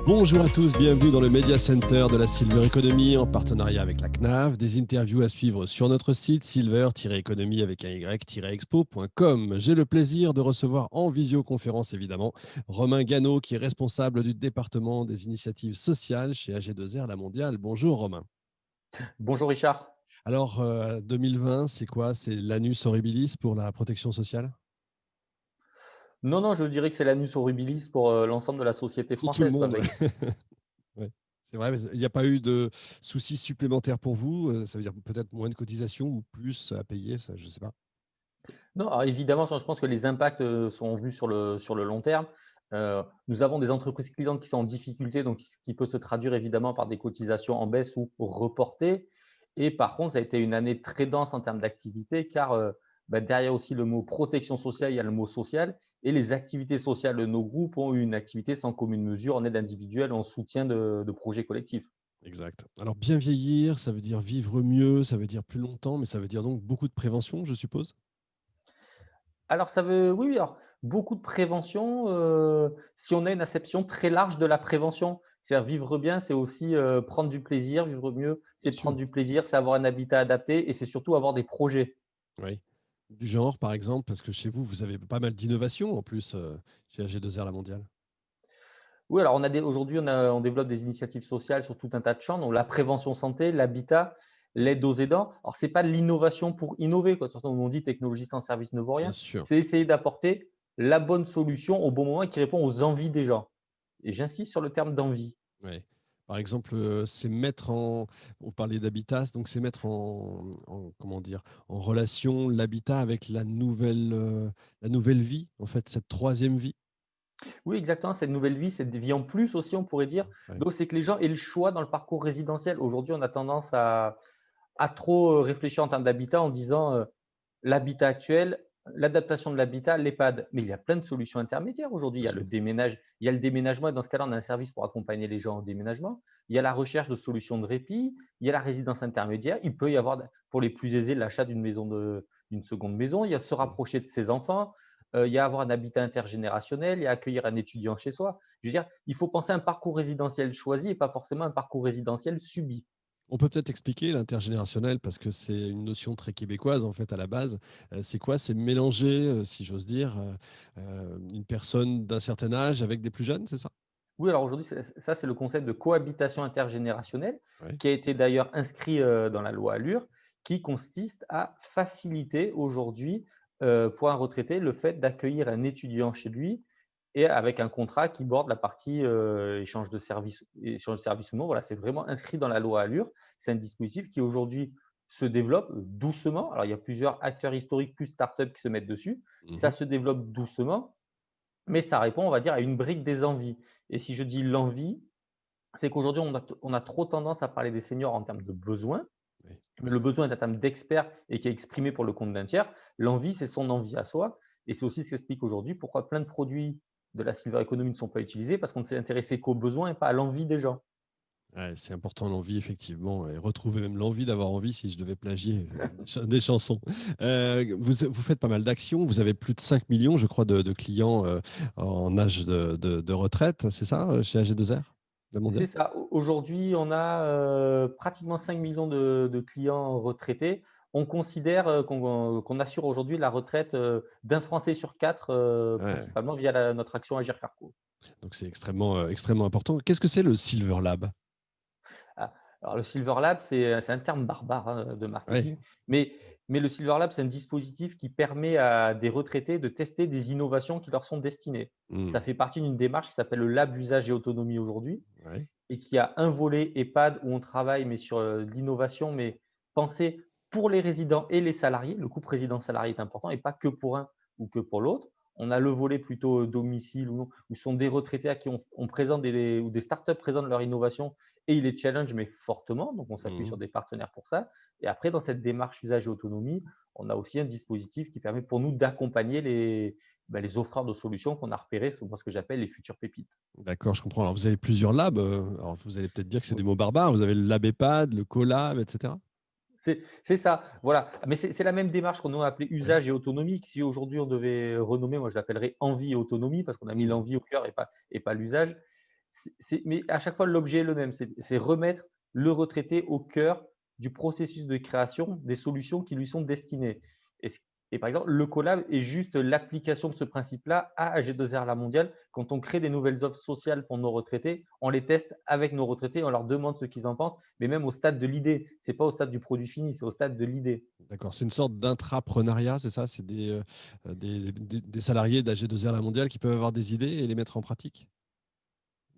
Bonjour à tous, bienvenue dans le Media Center de la Silver Economy en partenariat avec la CNAV. Des interviews à suivre sur notre site silver-economy avec un y-expo.com. J'ai le plaisir de recevoir en visioconférence évidemment Romain Gano qui est responsable du département des initiatives sociales chez AG2R La Mondiale. Bonjour Romain. Bonjour Richard. Alors 2020, c'est quoi? C'est l'annus horribilis pour la protection sociale? Non, non, je dirais que c'est l'annus horribilis pour l'ensemble de la société Pour tout le française, quoi. monde. Ouais, c'est vrai, mais il n'y a pas eu de soucis supplémentaires pour vous? Ça veut dire peut-être moins de cotisations ou plus à payer, ça, je ne sais pas. Non, alors évidemment, je pense que les impacts sont vus sur le long terme. Nous avons des entreprises clientes qui sont en difficulté, donc ce qui peut se traduire évidemment par des cotisations en baisse ou reportées. Et par contre, ça a été une année très dense en termes d'activité, car derrière aussi le mot protection sociale, il y a le mot social. Et les activités sociales de nos groupes ont eu une activité sans commune mesure en aide individuelle, en soutien de projets collectifs. Exact. Alors bien vieillir, ça veut dire vivre mieux, ça veut dire plus longtemps, mais ça veut dire donc beaucoup de prévention, je suppose? Alors ça veut oui, oui, alors beaucoup de prévention, si on a une acception très large de la prévention. C'est-à-dire vivre bien, c'est aussi, prendre du plaisir, vivre mieux, Bien c'est prendre sûr, du plaisir, c'est avoir un habitat adapté et c'est surtout avoir des projets. oui. Du genre, par exemple, parce que chez vous, vous avez pas mal d'innovations en plus, chez AG2R La Mondiale. Oui, alors aujourd'hui, on développe des initiatives sociales sur tout un tas de champs, donc la prévention santé, l'habitat, l'aide aux aidants. Alors c'est pas de l'innovation pour innover, quoi. De toute façon, on dit: «Technologie sans service ne vaut Bien rien». sûr, C'est essayer d'apporter la bonne solution au bon moment et qui répond aux envies des gens et j'insiste sur le terme d'envie. ouais. Par exemple, c'est mettre en vous parliez d'habitat, donc c'est mettre comment dire? En relation l'habitat avec la nouvelle vie, en fait, cette troisième vie? Oui, exactement, cette nouvelle vie, cette vie en plus aussi, on pourrait dire. Ouais, Donc, c'est que les gens aient le choix dans le parcours résidentiel. Aujourd'hui, on a tendance à trop réfléchir en termes d'habitat en disant l'habitat actuel, l'adaptation de l'habitat, l'EHPAD. Mais il y a plein de solutions intermédiaires aujourd'hui. Il bien y a le sûr. déménage, il y a le déménagement, et dans ce cas-là, on a un service pour accompagner les gens au déménagement. Il y a la recherche de solutions de répit, il y a la résidence intermédiaire. Il peut y avoir, pour les plus aisés, l'achat d'une seconde maison. Il y a se Mmh. rapprocher de ses enfants. Il y a avoir un habitat intergénérationnel, il y a accueillir un étudiant chez soi. Je veux dire, il faut penser à un parcours résidentiel choisi et pas forcément un parcours résidentiel subi. On peut peut-être expliquer l'intergénérationnel parce que c'est une notion très québécoise en fait à la base. C'est quoi? C'est mélanger, si j'ose dire, une personne d'un certain âge avec des plus jeunes, c'est ça? Oui, alors aujourd'hui, ça, c'est le concept de cohabitation intergénérationnelle Ouais. qui a été d'ailleurs inscrit dans la loi Allure, qui consiste à faciliter aujourd'hui pour un retraité le fait d'accueillir un étudiant chez lui et avec un contrat qui borde la partie échange de services ou non. Voilà, c'est vraiment inscrit dans la loi Allure. C'est un dispositif qui aujourd'hui se développe doucement. Alors, il y a plusieurs acteurs historiques plus startups qui se mettent dessus. Ça Mmh. se développe doucement, mais ça répond, on va dire, à une brique des envies. Et si je dis l'envie, c'est qu'aujourd'hui, on a trop tendance à parler des seniors en termes de besoins, Oui. mais le besoin est un terme d'expert et qui est exprimé pour le compte d'un tiers. L'envie, c'est son envie à soi. Et c'est aussi ce qui explique aujourd'hui pourquoi plein de produits de la silver economy ne sont pas utilisés, parce qu'on ne s'est intéressé qu'aux besoins et pas à l'envie des gens. Ouais, c'est important l'envie effectivement et retrouver même l'envie d'avoir envie si je devais plagier, des chansons. Vous faites pas mal d'actions, vous avez plus de 5 millions je crois de clients, en âge de retraite, c'est ça, chez AG2R? La C'est Mondiale? ça. Aujourd'hui, on a pratiquement 5 millions de clients retraités. On considère qu'on assure aujourd'hui la retraite d'un Français sur quatre, Ouais, principalement via notre action Agir Carco. donc c'est extrêmement, extrêmement important. Qu'est-ce que c'est le Silver Lab? Ah, alors le Silver Lab, c'est un terme barbare, hein, de Ouais. marketing, mais le Silver Lab, c'est un dispositif qui permet à des retraités de tester des innovations qui leur sont destinées. Ça Mmh. fait partie d'une démarche qui s'appelle le Lab Usage et Autonomie aujourd'hui Ouais. et qui a un volet EHPAD où on travaille, mais sur, l'innovation, mais pensé pour les résidents et les salariés. Le couple résident-salarié est important et pas que pour un ou que pour l'autre. On a le volet plutôt, domicile ou non, où ce sont des retraités à qui on présente ou des startups présentent leur innovation et ils les challengent, mais fortement. Donc on s'appuie Mmh. sur des partenaires pour ça. Et après, dans cette démarche usage et autonomie, on a aussi un dispositif qui permet pour nous d'accompagner les offreurs de solutions qu'on a repérées, souvent ce que j'appelle les futures pépites. D'accord, je comprends. Alors vous avez plusieurs labs, alors vous allez peut-être dire que c'est des mots barbares. Vous avez le lab EHPAD, le collab, et cetera? C'est ça, voilà. Mais c'est la même démarche qu'on a appelée Ouais. usage et autonomie, que si aujourd'hui on devait renommer, moi je l'appellerais envie et autonomie, parce qu'on a mis Mmh. l'envie au cœur et pas l'usage. Mais à chaque fois, l'objet est le même. C'est remettre le retraité au cœur du processus de création des solutions qui lui sont destinées. Et, et par exemple, le collab est juste l'application de ce principe-là à AG2R La Mondiale. Quand on crée des nouvelles offres sociales pour nos retraités, on les teste avec nos retraités, on leur demande ce qu'ils en pensent, mais même au stade de l'idée. Ce n'est pas au stade du produit fini, c'est au stade de l'idée. D'accord, c'est une sorte d'intrapreneuriat, c'est ça? C'est des salariés d'AG2R La Mondiale qui peuvent avoir des idées et les mettre en pratique?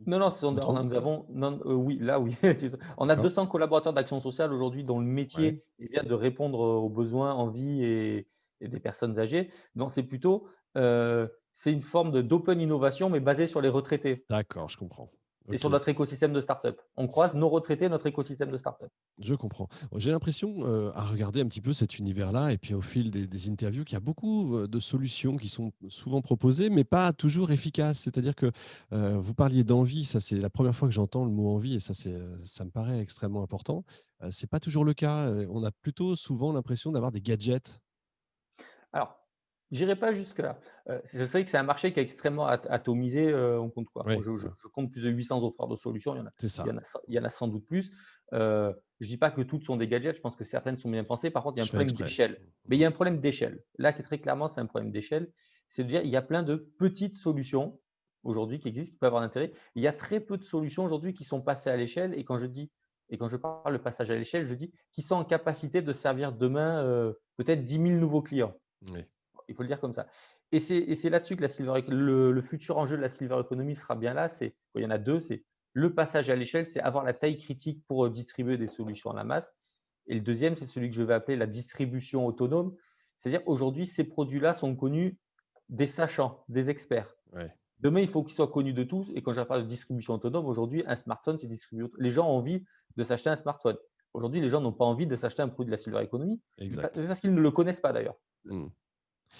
Non, non, Je me trompe? nous avons, non, oui, là, oui. On a D'accord. 200 collaborateurs d'action sociale aujourd'hui dont le Ouais. métier est bien de répondre aux besoins, envies et des personnes âgées. Non, c'est plutôt, c'est une forme d'open innovation, mais basée sur les retraités D'accord, je comprends. et OK. sur notre écosystème de start-up. On croise nos retraités, notre écosystème de start-up. Je comprends. J'ai l'impression, à regarder un petit peu cet univers-là et puis au fil des interviews, qu'il y a beaucoup, de solutions qui sont souvent proposées, mais pas toujours efficaces. C'est-à-dire que, vous parliez d'envie, ça c'est la première fois que j'entends le mot envie et ça ça me paraît extrêmement important. C'est pas toujours le cas, on a plutôt souvent l'impression d'avoir des gadgets. Alors, j'irai pas jusque-là. C'est vrai que c'est un marché qui est extrêmement atomisé, on compte quoi? Moi, Ouais, ouais, je compte plus de 800 offreurs de solutions, c'est ça. il y en a sans doute plus. Je dis pas que toutes sont des gadgets, je pense que certaines sont bien pensées. Par contre, il y a un Je fais problème exprès. d'échelle. Mais il Mmh. y a un problème d'échelle. Là, qui est très clairement, c'est un problème d'échelle. C'est de dire, il y a plein de petites solutions aujourd'hui qui existent, qui peuvent avoir d'intérêt. Il y a très peu de solutions aujourd'hui qui sont passées à l'échelle et quand je parle de passage à l'échelle, je dis qui sont en capacité de servir demain, peut-être 10 000 nouveaux clients. Oui, Il faut le dire comme ça. Et c'est là-dessus que le futur enjeu de la silver economy sera bien là. Il y en a deux, c'est le passage à l'échelle, c'est avoir la taille critique pour distribuer des solutions à la masse. Et le deuxième, c'est celui que je vais appeler la distribution autonome. C'est-à-dire aujourd'hui, ces produits-là sont connus des sachants, des experts. ouais. Demain, il faut qu'ils soient connus de tous. Et quand je parle de distribution autonome, aujourd'hui, un smartphone, c'est distribué. Les gens ont envie de s'acheter un smartphone. Aujourd'hui, les gens n'ont pas envie de s'acheter un produit de la silver economy, Exact. parce qu'ils ne le connaissent pas d'ailleurs. Mmh.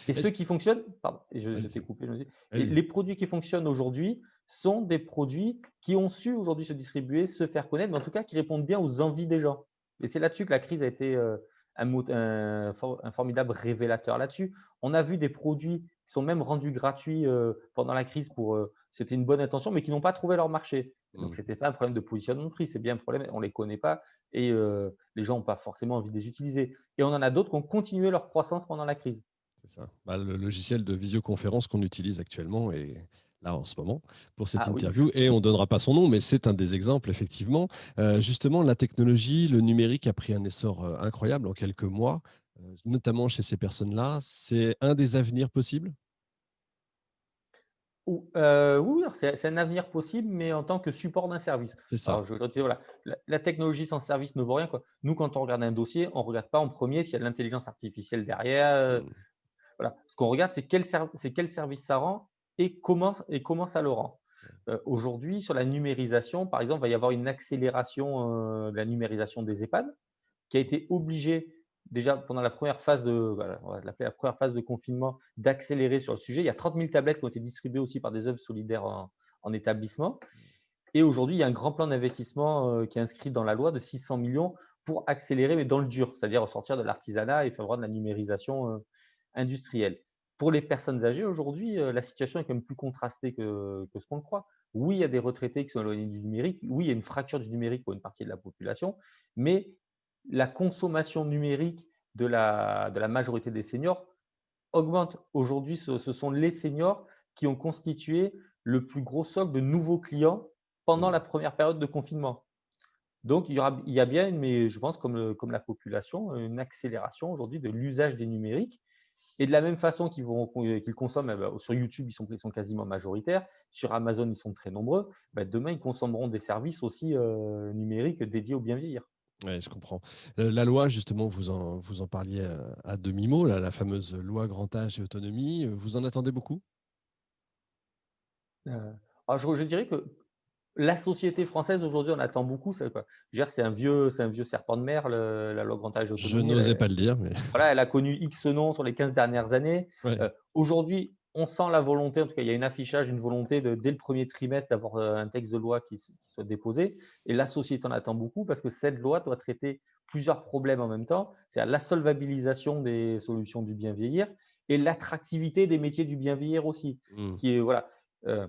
Et ceux Est-ce qui fonctionnent, pardon, je t'ai Allez-y, coupé, et allez-y. les produits qui fonctionnent aujourd'hui sont des produits qui ont su aujourd'hui se distribuer, se faire connaître, mais en tout cas qui répondent bien aux envies des gens. Et c'est là-dessus que la crise a été un formidable révélateur là-dessus. On a vu des produits qui sont même rendus gratuits pendant la crise c'était une bonne intention, mais qui n'ont pas trouvé leur marché. Donc, Mmh. ce n'était pas un problème de positionnement de prix, c'est bien un problème, on ne les connaît pas et les gens n'ont pas forcément envie de les utiliser. Et on en a d'autres qui ont continué leur croissance pendant la crise. C'est ça. Bah, le logiciel de visioconférence qu'on utilise actuellement et là en ce moment pour cette Ah oui. interview et on ne donnera pas son nom, mais c'est un des exemples effectivement. Justement, la technologie, le numérique a pris un essor incroyable en quelques mois, notamment chez ces personnes-là. C'est un des avenirs possibles? Oui, alors c'est un avenir possible, mais en tant que support d'un service. C'est ça. Alors je dis voilà, la technologie sans service ne vaut rien, quoi. Nous, quand on regarde un dossier, on ne regarde pas en premier s'il y a de l'intelligence artificielle derrière, Mmh. voilà. Ce qu'on regarde, c'est quel service ça rend et comment ça le rend. Aujourd'hui, sur la numérisation, par exemple, il va y avoir une accélération, de la numérisation des EHPAD qui a été obligé déjà pendant la première phase de, voilà, on va l'appeler la première phase de confinement, d'accélérer sur le sujet. Il y a 30 000 tablettes qui ont été distribuées aussi par des œuvres solidaires en établissement. Et aujourd'hui, il y a un grand plan d'investissement qui est inscrit dans la loi de 600 millions pour accélérer, mais dans le dur, c'est-à-dire sortir de l'artisanat et faire vraiment de la numérisation industrielle. Pour les personnes âgées, aujourd'hui, la situation est quand même plus contrastée que ce qu'on le croit. Oui, il y a des retraités qui sont éloignés du numérique. Oui, il y a une fracture du numérique pour une partie de la population. Mais la consommation numérique de la majorité des seniors augmente. Aujourd'hui, ce sont les seniors qui ont constitué le plus gros socle de nouveaux clients pendant Mmh. la première période de confinement. Donc, il y a bien, mais je pense comme la population, une accélération aujourd'hui de l'usage des numériques. Et de la même façon qu'ils consomment, sur YouTube, ils sont quasiment majoritaires. Sur Amazon, ils sont très nombreux. Demain, ils consommeront des services aussi numériques dédiés au bien vieillir. Ouais, je comprends. La loi, justement, vous en parliez à demi-mot, là, la fameuse loi grand âge et autonomie. Vous en attendez beaucoup? Alors je dirais que la société française aujourd'hui, on attend beaucoup. C'est quoi? Je veux dire, c'est un vieux serpent de mer, la loi grand âge et Je autonomie. n'osais pas le dire, mais Voilà, elle a connu X noms sur les 15 dernières années. ouais. Aujourd'hui, on sent la volonté, en tout cas, il y a un affichage, une volonté dès le premier trimestre d'avoir un texte de loi qui soit déposé. Et la société en attend beaucoup parce que cette loi doit traiter plusieurs problèmes en même temps. C'est-à-dire la solvabilisation des solutions du bien vieillir et l'attractivité des métiers du bien vieillir aussi. Mmh. Qui est, voilà, euh,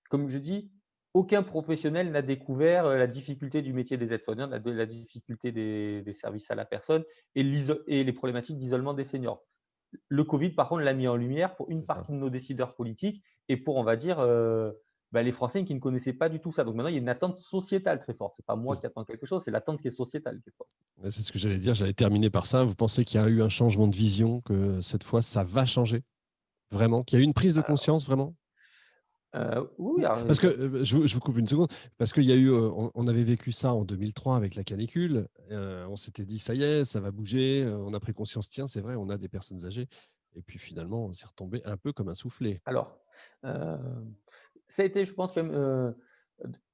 comme je dis, aucun professionnel n'a découvert la difficulté du métier des aides-soignants, la difficulté des services à la personne et les problématiques d'isolement des seniors. Le Covid, par contre, l'a mis en lumière pour une C'est ça. partie de nos décideurs politiques et pour, on va dire, les Français qui ne connaissaient pas du tout ça. Donc maintenant, il y a une attente sociétale très forte. Ce n'est pas moi qui attends quelque chose, c'est l'attente qui est sociétale qui est forte. Ouais, c'est ce que j'allais dire. J'allais terminer par ça. Vous pensez qu'il y a eu un changement de vision, que cette fois, ça va changer? Vraiment? Qu'il y a eu une prise de Alors, conscience, vraiment? oui, alors, Parce que, je vous coupe une seconde, parce qu'il y a eu, on avait vécu ça en 2003 avec la canicule, on s'était dit: «Ça y est, ça va bouger», on a pris conscience, tiens, c'est vrai, on a des personnes âgées et puis finalement, on s'est retombé un peu comme un soufflé. alors, heu, ça a été, je pense, quand même,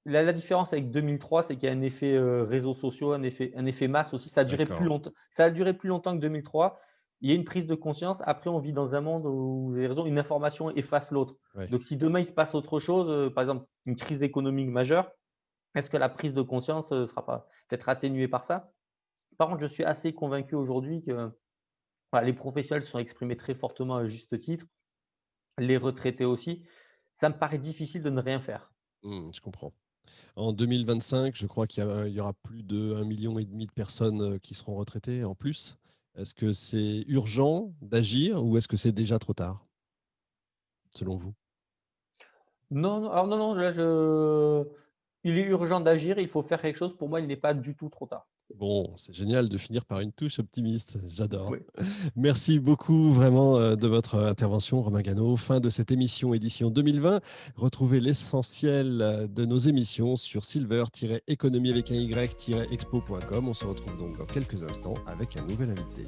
la différence avec 2003, c'est qu'il y a un effet, réseaux sociaux, un effet masse aussi. D'accord, Ça a duré plus longtemps que 2003. Il y a une prise de conscience. Après, on vit dans un monde où, vous avez raison, une information efface l'autre. ouais. Donc si demain il se passe autre chose, par exemple une crise économique majeure, est-ce que la prise de conscience, sera pas peut-être atténuée par ça? Par contre, je suis assez convaincu aujourd'hui que, voilà, les professionnels se sont exprimés très fortement à juste titre, les retraités aussi. Ça me paraît difficile de ne rien faire. Je comprends. En 2025, je crois il y aura plus de 1,5 million de personnes, qui seront retraitées en plus. Est-ce que c'est urgent d'agir ou est-ce que c'est déjà trop tard, selon vous? Non, non, alors non, non, là je il est urgent d'agir, il faut faire quelque chose. Pour moi, il n'est pas du tout trop tard. Bon, c'est génial de finir par une touche optimiste, j'adore. Oui. Merci beaucoup vraiment de votre intervention, Romain Gano. Fin de cette émission édition 2020. Retrouvez l'essentiel de nos émissions sur silver-economie avec un y-expo.com. On se retrouve donc dans quelques instants avec un nouvel invité.